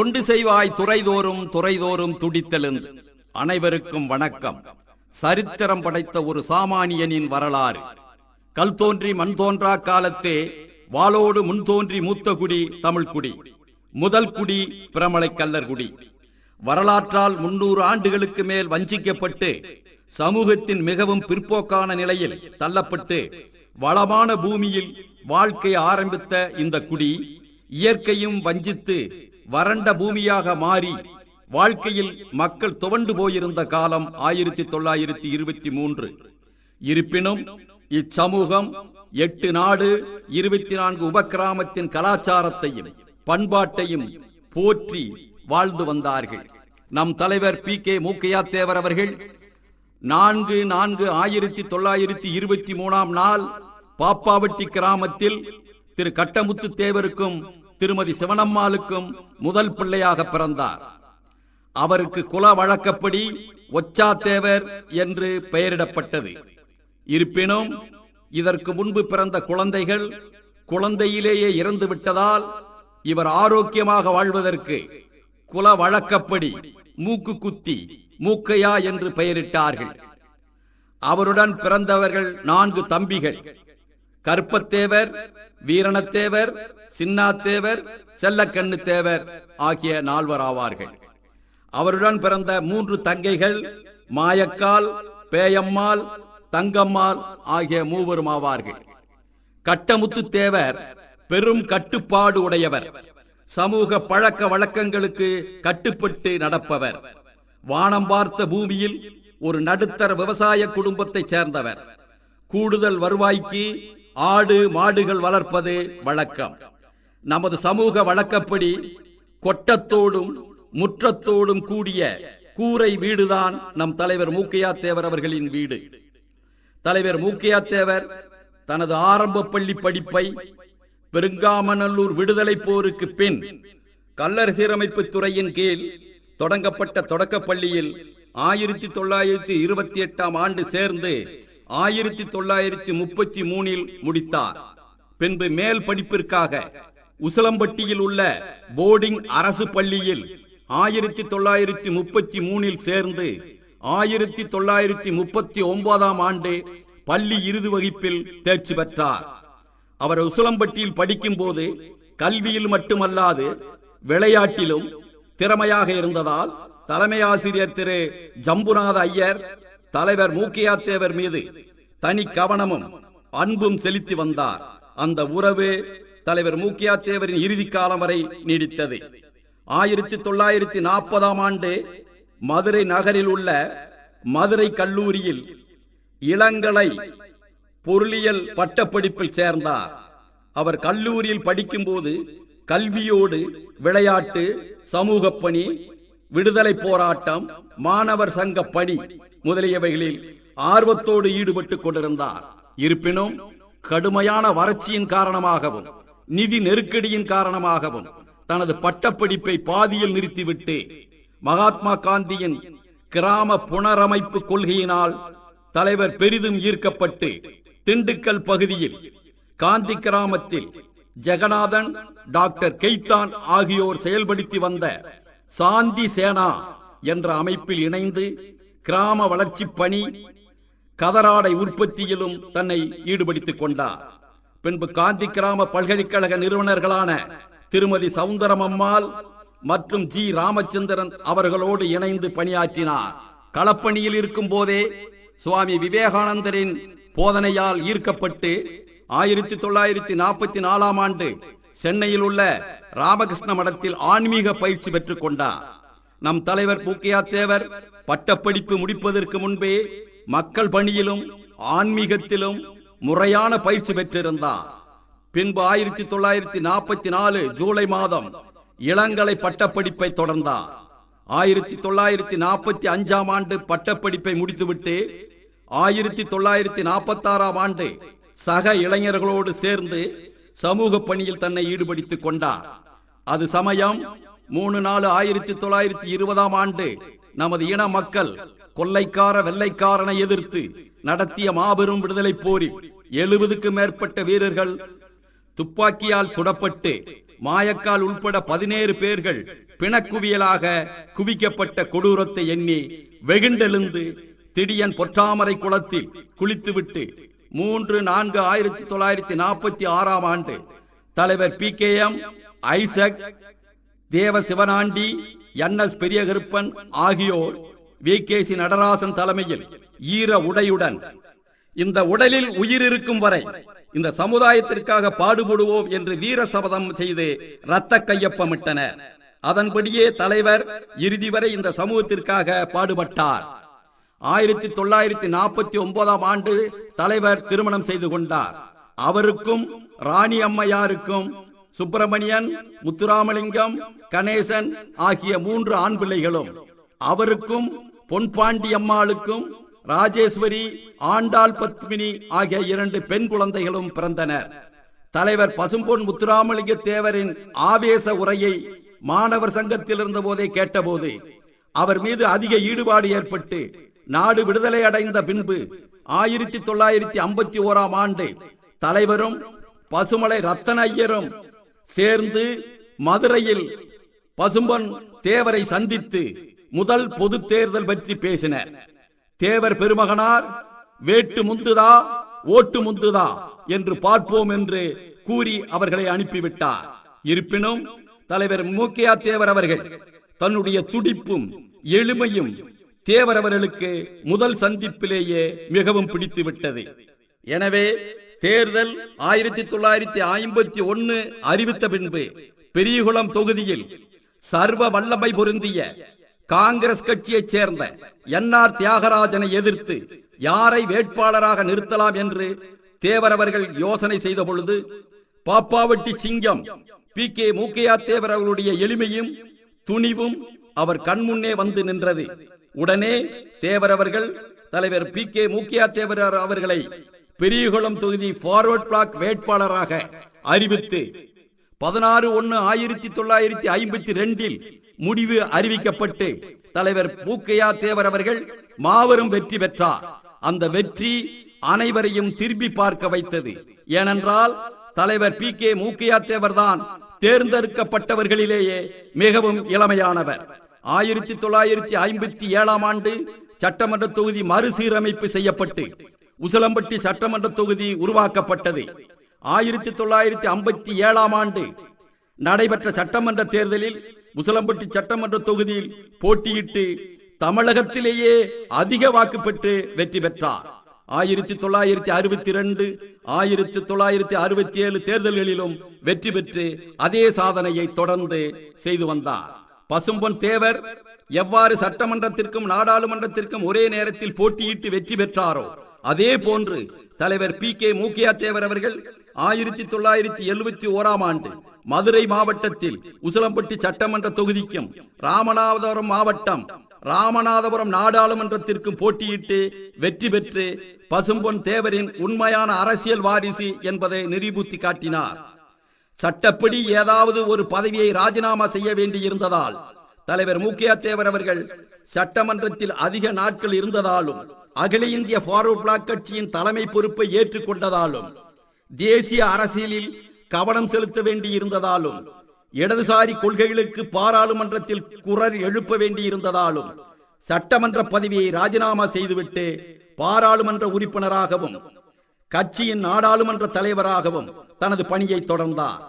தொண்டு செய்வாய் துறைதோறும் துறைதோறும் துடித்தெழுந்து. அனைவருக்கும் வணக்கம். சரித்திரம் படைத்த ஒரு சாமானியனின் வரலாறு. கல் தோன்றி மண் தோன்றா காலத்தே வாளோடு முன் தோன்றி மூத்த குடி தமிழ்குடி. முதல் குடி பிரமலை கல்லர்குடி. வரலாற்றால் 300 ஆண்டுகளுக்கு மேல் வஞ்சிக்கப்பட்டு சமூகத்தின் மிகவும் பிற்போக்கான நிலையில் தள்ளப்பட்டு வளமான பூமியில் வாழ்க்கை ஆரம்பித்த இந்த குடி இயற்கையும் வஞ்சித்து வறண்ட பூமியாக மாறி வாழ்க்கையில் மக்கள் துவண்டு போயிருந்த காலம் 1923. இருப்பினும் இச்சமூகம் 8 நாடு 24 உபகிராமத்தின் கலாச்சாரத்தையும் பண்பாட்டையும் போற்றி வாழ்ந்து வந்தார்கள். நம் தலைவர் PK மூக்கையா தேவர் அவர்கள் 4/4/1923 நாள் பாப்பாவட்டி கிராமத்தில் திரு கட்டமுத்து தேவருக்கும் திருமதி சிவனம்மாளுக்கும் முதல் பிள்ளையாக பிறந்தார். அவருக்கு குல வழக்கப்படி ஒச்சா தேவர் என்று பெயரிடப்பட்டது. இருப்பினும் இதற்கு முன்பு பிறந்த குழந்தைகள் குழந்தையிலேயே இறந்து விட்டதால் இவர் ஆரோக்கியமாக வாழ்வதற்கு குல வழக்கப்படி மூக்கு குத்தி மூக்கையா என்று பெயரிட்டார்கள். அவருடன் பிறந்தவர்கள் 4 தம்பிகள். கருப்பத்தேவர், வீரணத்தேவர், சின்னாத்தேவர், செல்லக்கண்ணு தேவர் ஆகிய 4 ஆவார்கள். அவருடன் பிறந்த 3 தங்கைகள் மாயக்கால், பேயம்மாள், தங்கம்மாள் ஆகிய 3 ஆவார்கள். கட்டமுத்து தேவர் பெரும் கட்டுப்பாடு உடையவர். சமூக பழக்க வழக்கங்களுக்கு கட்டுப்பட்டு நடப்பவர். வானம் பார்த்த பூமியில் ஒரு நடுத்தர விவசாய குடும்பத்தை சேர்ந்தவர். கூடுதல் வருவாய்க்கு ஆடு மாடுகள் வளர்ப்பது வழக்கம். நமது சமூக வழக்கப்படி கொட்டத்தோடும் முற்றத்தோடும் கூடிய கூரை வீடுதான் நம் தலைவர் மூக்கையா தேவர் அவர்களின் வீடு. தலைவர் மூக்கையா தேவர் தனது ஆரம்ப பள்ளி படிப்பை பெருங்காமநல்லூர் விடுதலை போருக்கு பின் கல்லர் சீரமைப்பு துறையின் கீழ் தொடங்கப்பட்ட தொடக்க பள்ளியில் 1928 ஆண்டு சேர்ந்து 1933 முடித்தார். பின்பு மேல் படிப்பிற்காக உசிலம்பட்டியில் உள்ள போர்டிங் அரசு பள்ளியில் 1933 சேர்ந்து 1939 ஆண்டு பள்ளி இறுதி வகுப்பில் தேர்ச்சி பெற்றார். அவர் உசிலம்பட்டியில் படிக்கும் போது கல்வியில் மட்டுமல்லாது விளையாட்டிலும் திறமையாக இருந்ததால் தலைமை ஆசிரியர் திரு ஜம்புநாத ஐயர் தலைவர் மூக்கையா தேவர் மீது தனி கவனமும் அன்பும் செலுத்தி வந்தார். அந்த உறவு தலைவர் மூக்கையா தேவரின் இறுதி காலம் வரை நீடித்தது. 1940 ஆண்டு மதுரை நகரில் உள்ள மதுரை கல்லூரியில் இளங்கலை பொருளியல் பட்டப்படிப்பில் சேர்ந்தார். அவர் கல்லூரியில் படிக்கும் போது கல்வியோடு விளையாட்டு, சமூக பணி, விடுதலை போராட்டம், மாணவர் சங்க பணி முதலியவைகளில் ஆர்வத்தோடு ஈடுபட்டுக் கொண்டிருந்தார். இருப்பினும் கடுமையான வறட்சியின் காரணமாகவும் நிதி நெருக்கடியின் காரணமாகவும் தனது பட்டப்படிப்பை பாதியில் நிறுத்திவிட்டு மகாத்மா காந்தியின் கிராம புனரமைப்பு கொள்கையினால் தலைவர் பெரிதும் ஈர்க்கப்பட்டு திண்டுக்கல் பகுதியில் காந்தி கிராமத்தில் ஜெகநாதன், டாக்டர் கெய்தான் ஆகியோர் செயல்படுத்தி வந்த சாந்தி சேனா என்ற அமைப்பில் இணைந்து கிராம வளர்ச்சி பணி, கதராடை உற்பத்தியிலும் தன்னை ஈடுபடுத்திக் கொண்டார். பின்பு காந்தி கிராம பல்கலைக்கழக நிறுவனர்களான திருமதி சவுந்தரமம்மாள் மற்றும் ஜி ராமச்சந்திரன் அவர்களோடு இணைந்து பணியாற்றினார். களப்பணியில் இருக்கும் போதே சுவாமி விவேகானந்தரின் போதனையால் ஈர்க்கப்பட்டு 1944 ஆண்டு சென்னையில் உள்ள ராமகிருஷ்ண மடத்தில் ஆன்மீக பயிற்சி பெற்றுக் கொண்டார். நம் தலைவர் மூக்கையா தேவர் பட்டப்படிப்பு முடிப்பதற்கு முன்பே மக்கள் பணியிலும் ஆன்மீகத்திலும் முறையான பயிற்சி பெற்றிருந்தார். பின்பு 1944 ஜூலை மாதம் இளங்கலை பட்டப்படிப்பை தொடர்ந்தார். 1945 ஆண்டு பட்டப்படிப்பை முடித்துவிட்டு 1946 ஆண்டு சக இளைஞர்களோடு சேர்ந்து சமூக பணியில் தன்னை ஈடுபடுத்திக் கொண்டார். அது சமயம் 3/4/1920 ஆண்டு நமது இன மக்கள் கொள்ளைக்கார வெள்ளைக்காரனை எதிர்த்து நடத்திய மாபெரும் விடுதலை போரில் 70க்கும் மேற்பட்ட வீரர்கள் துப்பாக்கியால் சுடப்பட்டு மாயக்கால் உள்பட 17 பேர்கள் பிணக்குவியலாக குவிக்கப்பட்ட கொடூரத்தை எண்ணி வெகுண்டெழுந்து திடியன் பொற்றாமரை குளத்தில் குளித்துவிட்டு 3/4/1946 தலைவர் PKM ஐசக், தேவ சிவனாண்டி, NS பெரியகருப்பன் ஆகியோர் VKC நடராசன் தலைமையில் ஈர உடையுடன் இந்த உடலில் உயிர் இருக்கும் வரை இந்த சமுதாயத்திற்காக பாடுபடுவோம் என்று வீர சபதம் செய்து இரத்த கையொப்பமிட்டனர். அதன்படியே தலைவர் இறுதி வரை இந்த சமூகத்திற்காக பாடுபட்டார். 1949 தலைவர் திருமணம் செய்து கொண்டார். அவருக்கும் ராணி அம்மையாருக்கும் சுப்பிரமணியன், முத்துராமலிங்கம், கணேசன் ஆகிய 3 ஆண் பிள்ளைகளும், அவருக்கும் பொன்பாண்டி அம்மாளுக்கும் ராஜேஸ்வரி, ஆண்டாள் பத்மினி ஆகிய 2 பெண் குழந்தைகளும் பிறந்தனர். தலைவர் பசும்பொன் முத்துராமலிங்க தேவரின் ஆவேச உரையை மாணவர் சங்கத்தில் இருந்த போதே கேட்டபோது அவர் மீது அதிக ஈடுபாடு ஏற்பட்டு நாடு விடுதலை அடைந்த பின்பு 1951 தலைவரும் பசுமலை ரத்தன ஐயரும் சேர்ந்து மதுரையில் பசும்பொன் தேவரை சந்தித்து முதல் பொது தேர்தல் பற்றி பேசினர். தேவர் பெருமகனார் வேட்டு முந்துதா ஓட்டு முந்துதா என்று பார்ப்போம் என்று கூறி அவர்களை அனுப்பிவிட்டார். இருப்பினும் தலைவர் மூக்கையா தேவர் அவர்கள் தன்னுடைய துடிப்பும் எளிமையும் தேவர் அவர்களுக்கு முதல் சந்திப்பிலேயே மிகவும் பிடித்து விட்டது. எனவே தேர்தல் 1951 அறிவித்த பின்பு பெரியகுளம் தொகுதியில் சர்வ வல்லமை பொருந்திய காங்கிரஸ் கட்சியைச் சேர்ந்த NR தியாகராஜனை எதிர்த்து யாரை வேட்பாளராக நிறுத்தலாம் என்று தேவர் அவர்கள் யோசனை செய்த பொழுது பாப்பாவட்டி சிங்கம் PK மூக்கையா தேவர் அவர்களுடைய எளிமையும் துணிவும் அவர் கண்முன்னே வந்து நின்றது. உடனே தேவர் அவர்கள் தலைவர் PK மூக்கையா தேவர் அவர்களை பெரியகுளம் தொகுதி ஃபார்வர்ட் பிளாக் வேட்பாளராக அறிவித்து 16/1/1952 முடிவு அறிவிக்கப்பட்டு தலைவர் மூக்கையா தேவர் அவர்கள் மாபெரும் வெற்றி பெற்றார். அந்த வெற்றி அனைவரையும் திரும்பி பார்க்க வைத்தது. ஏனென்றால் தலைவர் PK மூக்கையா தேவர் தான் தேர்ந்தெடுக்கப்பட்டவர்களிலேயே மிகவும் இளமையானவர். 1957 சட்டமன்ற தொகுதி மறுசீரமைப்பு செய்யப்பட்டு உசிலம்பட்டி சட்டமன்ற தொகுதி உருவாக்கப்பட்டது. 1957 நடைபெற்ற சட்டமன்ற தேர்தலில் உசிலம்பட்டி சட்டமன்ற தொகுதியில் போட்டியிட்டு தமிழகத்திலேயே அதிக வாக்கு பெற்று வெற்றி பெற்றார். 1962, 1967 தேர்தல்களிலும் வெற்றி பெற்று அதே சாதனையை தொடர்ந்து செய்து வந்தார். பசும்பொன் தேவர் எவ்வாறு சட்டமன்றத்திற்கும் நாடாளுமன்றத்திற்கும் ஒரே நேரத்தில் போட்டியிட்டு வெற்றி பெற்றாரோ அதே போன்று தலைவர் PK மூக்கையா தேவர் அவர்கள் 1971 மதுரை மாவட்டத்தில் உசிலம்பட்டி சட்டமன்ற தொகுதிக்கும் ராமநாதபுரம் மாவட்டம் ராமநாதபுரம் நாடாளுமன்றத்திற்கும் போட்டியிட்டு வெற்றி பெற்று பசும்பொன் தேவரின் உண்மையான அரசியல் வாரிசு என்பதை நிரூபித்து காட்டினார். சட்டப்படி ஏதாவது ஒரு பதவியை ராஜினாமா செய்ய வேண்டியிருந்ததால் தலைவர் மூக்கையா தேவர் அவர்கள் சட்டமன்றத்தில் அதிக நாட்கள் இருந்ததாலும் அகில இந்திய ஃபார்வர்ட் பிளாக் கட்சியின் தலைமை பொறுப்பை ஏற்றுக்கொண்டதாலும் தேசிய அரசியலில் கவனம் செலுத்த வேண்டியிருந்ததாலும் இடதுசாரி கொள்கைகளுக்கு பாராளுமன்றத்தில் குரல் எழுப்ப வேண்டியிருந்ததாலும் சட்டமன்ற பதவியை ராஜினாமா செய்துவிட்டு பாராளுமன்ற உறுப்பினராகவும் கட்சியின் நாடாளுமன்ற தலைவராகவும் தனது பணியை தொடர்ந்தார்.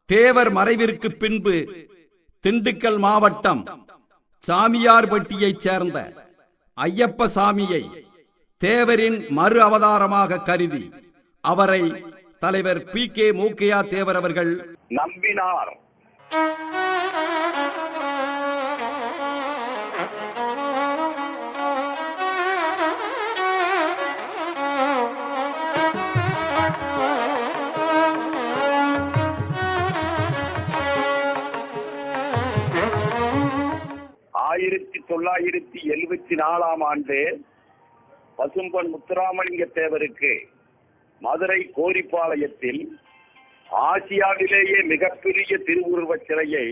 தேவர் மறைவிற்கு பின்பு திண்டுக்கல் மாவட்டம் சாமியார்பட்டியைச் சேர்ந்த ஐயப்ப சாமியை தேவரின் மறு அவதாரமாக கருதி அவரை தலைவர் PK மூக்கையா தேவர் அவர்கள் நம்பினார். ஆயிரத்தி 1974 பசும்பொன் முத்துராமலிங்க தேவருக்கு மதுரை கோரிப்பாளையத்தில் ஆசியாவிலேயே மிகப்பெரிய திருவுருவச் சிலையை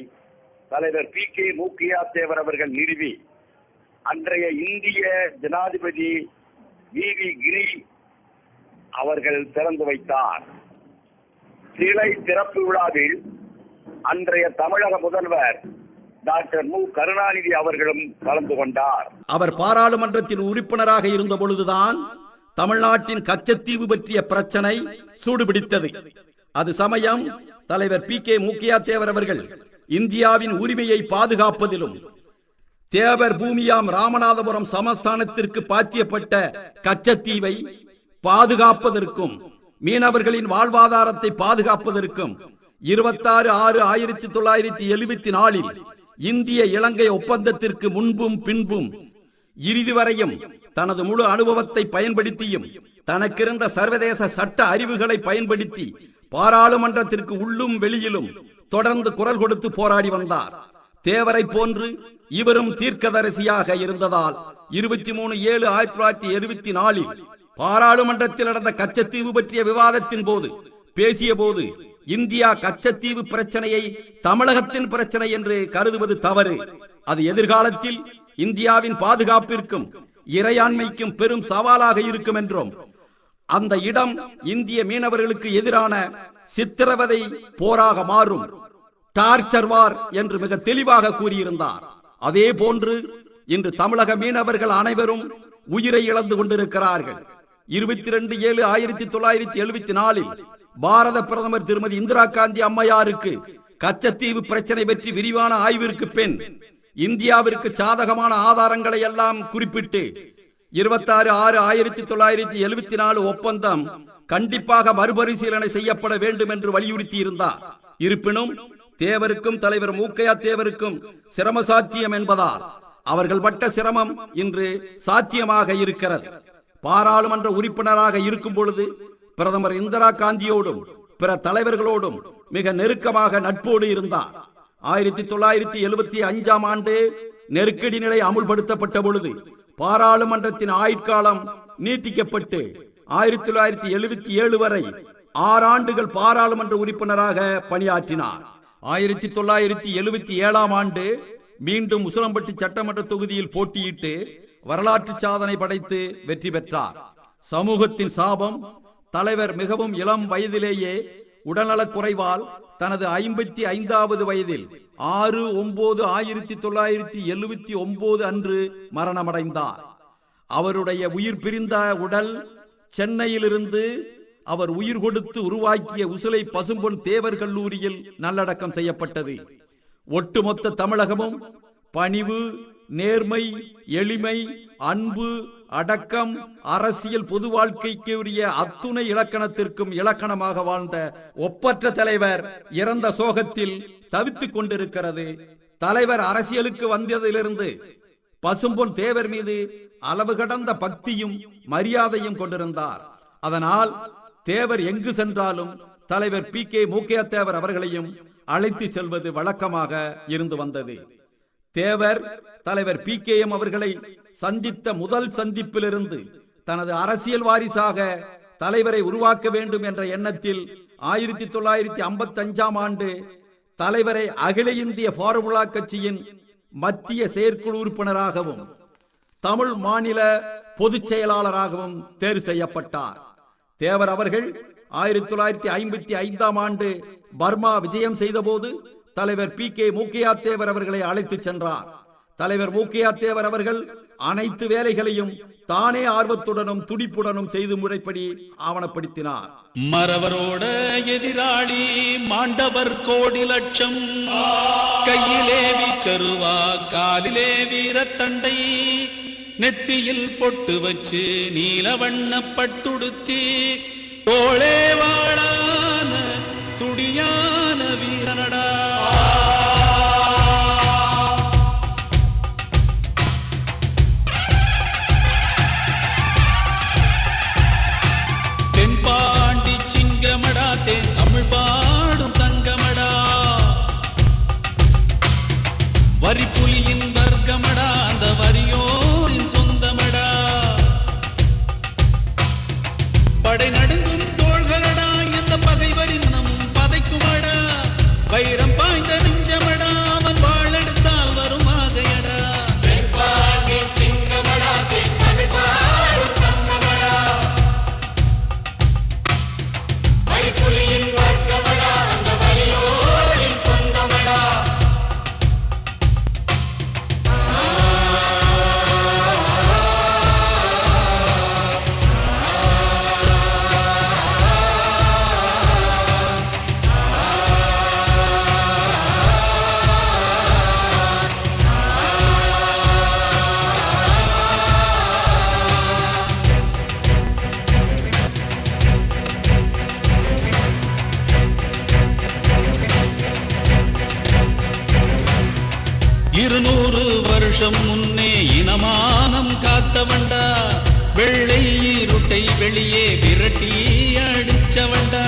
தலைவர் PK மூக்கையா தேவர் அவர்கள் நிறுவி அன்றைய இந்திய ஜனாதிபதி VV கிரி அவர்கள் திறந்து வைத்தார். சிலை திறப்பு விழாவில் அன்றைய தமிழக முதல்வர் டாக்டர் மு கருணாநிதி அவர்களும் கலந்து கொண்டார். அவர் பாராளுமன்றத்தில் உறுப்பினராக இருந்த பொழுதுதான் தமிழ்நாட்டின் கச்சத்தீவு பற்றிய பிரச்சனை சூடுபிடித்தது. அது சமயம் தலைவர் பி.கே. மூக்கையா தேவர் அவர்கள் இந்தியாவின் உரிமையை பாதுகாப்பதிலும் தேவர் பூமியாம் ராமநாதபுரம் சமஸ்தானத்திற்கு பாத்தியப்பட்ட கச்சத்தீவை பாதுகாப்பதற்கும் மீனவர்களின் வாழ்வாதாரத்தை பாதுகாப்பதற்கும் 26/6/1974 இந்திய இலங்கை ஒப்பந்தத்திற்கு முன்பும் பின்பும் இறுதி வரையும் தனது முழு அனுபவத்தை பயன்படுத்தியும் தனக்கிருந்த சர்வதேச சட்ட அறிவுகளை பயன்படுத்தி பாராளுமன்றத்திற்கு உள்ளும் வெளியிலும் தொடர்ந்து குரல் கொடுத்து போராடி வந்தார். தேவரை போன்று இவரும் தீர்க்கதரிசியாக இருந்ததால் 23/7/1974 பாராளுமன்றத்தில் நடந்த கச்சத்தீவு பற்றிய விவாதத்தின் போது பேசிய போது இந்தியா கச்சத்தீவு பிரச்சனையை தமிழகத்தின் பிரச்சனை என்று கருதுவது தவறு. அது எதிர்காலத்தில் இந்தியாவின் பாதுகாப்பிற்கும் இறையாண்மைக்கும் பெரும் சவாலாக இருக்கும் என்றும் அந்த இடம் இந்திய மீனவர்களுக்கு எதிரான சித்திரவதை போராக மாறும், டார்ச்சர் வார் என்று மிக தெளிவாக கூறியிருந்தார். அதே போன்று இன்று தமிழக மீனவர்கள் அனைவரும் உயிரை இழந்து கொண்டிருக்கிறார்கள். 22/7/1974 பாரத பிரதமர் திருமதி இந்திரா காந்தி அம்மையாருக்கு கச்சத்தீவு பிரச்சனை பற்றி விரிவான ஆய்விற்கு பின் இந்தியாவிற்கு சாதகமான ஆதாரங்களை எல்லாம் குறிப்பிட்டு 26/6/1974 ஒப்பந்தம் கண்டிப்பாக மறுபரிசீலனை செய்யப்பட வேண்டும் என்று வலியுறுத்தி இருந்தார். இருப்பினும் தேவருக்கும் தலைவர் மூக்கையா தேவருக்கும் சிரம சாத்தியம் என்பதால் அவர்கள் பட்ட சிரமம் இன்று சாத்தியமாக இருக்கிறது. பாராளுமன்ற உறுப்பினராக இருக்கும் பொழுது பிரதமர் இந்திரா காந்தியோடும் பிற தலைவர்களோடும் மிக நெருக்கமாக நட்போடு இருந்தார். 1975 ஆண்டு நெருக்கடி நிலை அமுல்படுத்தப்பட்ட பொழுது பாராளுமன்றத்தின் ஆயுட்காலம் நீட்டிக்கப்பட்டு 1977 வரை 6 ஆண்டுகள் பாராளுமன்ற உறுப்பினராக பணியாற்றினார். 1977 ஆண்டு மீண்டும் உசிலம்பட்டி சட்டமன்ற தொகுதியில் போட்டியிட்டு வரலாற்று சாதனை படைத்து வெற்றி பெற்றார். சமூகத்தின் சாபம், தலைவர் மிகவும் இளம் வயதிலேயே உடல்நலக் குறைவால் தனது 55வது வயதில் 6/9/1979 அன்று மரணமடைந்தார். அவருடைய உயிர் பிரிந்த உடல் சென்னையிலிருந்து அவர் உயிர் கொடுத்து உருவாக்கிய உசிலை பசும்பொன் தேவர் கல்லூரியில் நல்லடக்கம் செய்யப்பட்டது. ஒட்டுமொத்த தமிழகமும் பணிவு, நேர்மை, எளிமை, அன்பு, அடக்கம், அரசியல், பொது வாழ்க்கைக்கு உரிய அத்துணை இலக்கணத்திற்கும் இலக்கணமாக வாழ்ந்த ஒப்பற்ற தலைவர் இறந்த சோகத்தில் தவித்துக் கொண்டிருக்கிறது. தலைவர் அரசியலுக்கு வந்ததிலிருந்து பசும்பொன் தேவர் மீது அளவு கடந்த பக்தியும் மரியாதையும் கொண்டிருந்தார். அதனால் தேவர் எங்கு சென்றாலும் தலைவர் பி.கே. மூக்கையா தேவர் அவர்களையும் அழைத்து செல்வது வழக்கமாக இருந்து வந்தது. தேவர் தலைவர் பி.கே.எம். அவர்களை சந்தித்த முதல் சந்திப்பிலிருந்து தனது அரசியல் வாரிசாக தலைவரை உருவாக்க வேண்டும் என்ற எண்ணத்தில் 1955 ஆண்டு தலைவரை அகில இந்திய ஃபார்முலா கட்சியின் மத்திய செயற்குழு உறுப்பினராகவும் தமிழ் மாநில பொதுச் செயலாளராகவும் தேர்வு செய்யப்பட்டார். தேவர் அவர்கள் 1955 ஆண்டு பர்மா விஜயம் செய்த போது தலைவர் பி.கே. மூக்கையா தேவர் அவர்களை அழைத்து சென்றார். தலைவர் மூக்கையா தேவர் அவர்கள் அனைத்து வேலைகளையும் தானே ஆர்வத்துடனும் துடிப்புடனும் செய்து முறைப்படி ஆவணப்படுத்தினார். மறவரோட எதிராளி மாண்டவர் கோடி லட்சம், கையிலே வீச்சருவா காலிலே வீரத்தண்டை, நெத்தியில் பொட்டு வச்சு நீலவண்ண பட்டுடுத்தி தோளே வாழான துடியான வீரனடா. தென்பாண்டி சிங்கமடா, தேன் தமிழ் பாடும் தங்கமடா, வரிப்புலியின் வர்க்கமடா, அந்த வரியோரின் சொந்தமடா, படை நடுங்கும் தோள்களடா, எந்த பகைவரின் நம் பதைக்குமடா, வைரம் பாய்ந்த நெஞ்சமடா, அவன் வாழெடுத்தால் வரும் ஆகையடா. இருட்டை வெளியே விரட்டி அடிச்சவண்டா.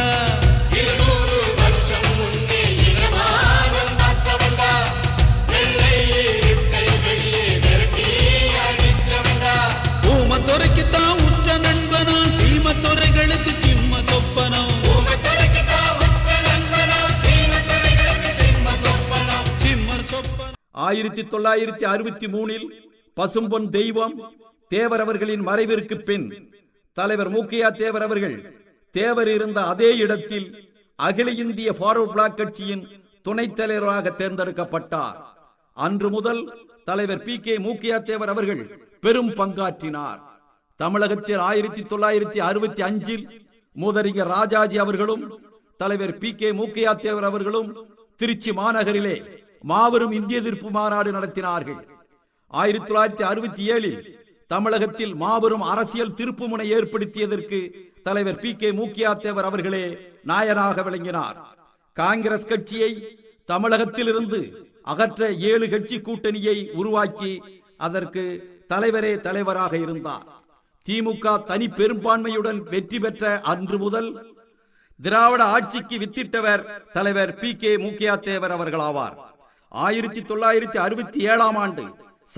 200 வருஷம் முன்னே இரவானம் பார்த்தவண்டா. வெள்ளை இருட்டை வெளியே விரட்டி அடிச்சவண்டா. ஊமத்துறைக்குத்தான் உற்ற நண்பனா, சீமத்துறைகளுக்கு சிம்ம சொப்பனம். ஊமத்துறைக்குத்தான் உற்ற நண்பனா, சீமத்துறைகளுக்கு சிம்ம சொப்பனம். சிம்ம சொப்பனம். 1963 பசும்பொன் தெய்வம் தேவர் அவர்களின் மறைவிற்கு பின் தலைவர் மூக்கையா தேவர் அவர்கள் தேவர் இருந்த அதே இடத்தில் அகில இந்திய ஃபார்வர்ட் பிளாக் கட்சியின் துணைத் தலைவராக தேர்ந்தெடுக்கப்பட்டார். அன்று முதல் தலைவர் பி.கே. மூக்கையா தேவர் அவர்கள் பெரும் பங்காற்றினார். தமிழகத்தில் 1965 மூதறிஞர் ராஜாஜி அவர்களும் தலைவர் பி.கே. மூக்கையா தேவர் அவர்களும் திருச்சி மாநகரிலே மாபெரும் இந்திய எதிர்ப்பு மாநாடு நடத்தினார்கள். 1967 தமிழகத்தில் மாபெரும் அரசியல் திருப்புமுனை ஏற்படுத்தியதற்கு தலைவர் பி.கே. மூக்கையா தேவர் அவர்களே நாயனாக விளங்கினார். காங்கிரஸ் கட்சியை தமிழகத்தில் இருந்து அகற்ற 7 கட்சி கூட்டணியை உருவாக்கி அதற்கு தலைவரே தலைவராக இருந்தார். திமுக தனி பெரும்பான்மையுடன் வெற்றி பெற்ற அன்று முதல் திராவிட ஆட்சிக்கு வித்திட்டவர் தலைவர் பி.கே. மூக்கையா தேவர் அவர்களாவார். 1967 ஆண்டு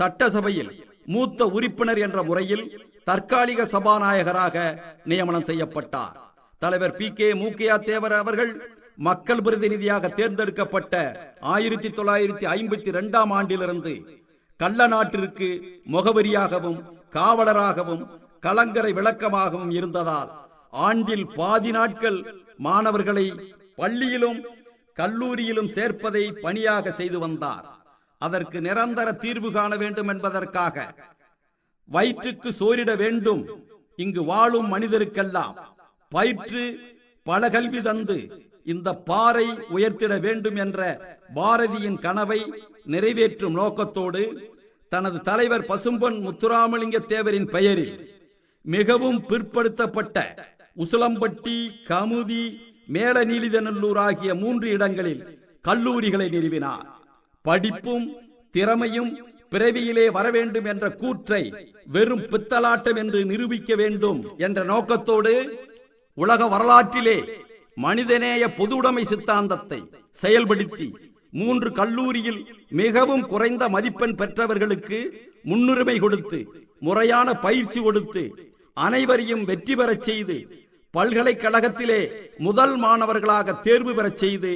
சட்டசபையில் மூத்த உறுப்பினர் என்ற முறையில் தற்காலிக சபாநாயகராக நியமனம் செய்யப்பட்டார். தலைவர் பி.கே. மூக்கையா தேவர் அவர்கள் மக்கள் பிரதிநிதியாக தேர்ந்தெடுக்கப்பட்ட 1952 ஆண்டிலிருந்து கள்ள நாட்டிற்கு முகவரியாகவும் காவலராகவும் கலங்கரை விளக்கமாகவும் இருந்ததால் ஆண்டில் பாதி நாட்கள் மாணவர்களை பள்ளியிலும் கல்லூரியிலும் சேர்ப்பதை பணியாக செய்து வந்தார். அதற்கு நிரந்தர தீர்வு காண வேண்டும் என்பதற்காக வயிற்றுக்கு சோரிட வேண்டும், இங்கு வாழும் மனிதருக்கெல்லாம் பயிற்று பல கல்வி தந்து இந்த பாறை உயர்த்திட வேண்டும் என்ற பாரதியின் கனவை நிறைவேற்றும் நோக்கத்தோடு தனது தலைவர் பசும்பொன் முத்துராமலிங்க தேவரின் பெயரில் மிகவும் பிற்படுத்தப்பட்ட உசிலம்பட்டி, கமுதி, மேலநீலிதநல்லூர் ஆகிய 3 இடங்களில் கல்லூரிகளை நிறுவினார். படிப்பும் திறமையும் பிறவியிலே வர வேண்டும் என்ற கூற்றை வெறும் பித்தலாட்டம் என்று நிரூபிக்க வேண்டும் என்ற நோக்கத்தோடு உலக வரலாற்றிலே மனிதநேய பொதுவுடைமை சித்தாந்தத்தை செயல்படுத்தி 3 கல்லூரியில் மிகவும் குறைந்த மதிப்பெண் பெற்றவர்களுக்கு முன்னுரிமை கொடுத்து முறையான பயிற்சி கொடுத்து அனைவரையும் வெற்றி பெறச் செய்து பல்கலைக்கழகத்திலே முதல் மாணவர்களாக தேர்வு பெறச் செய்து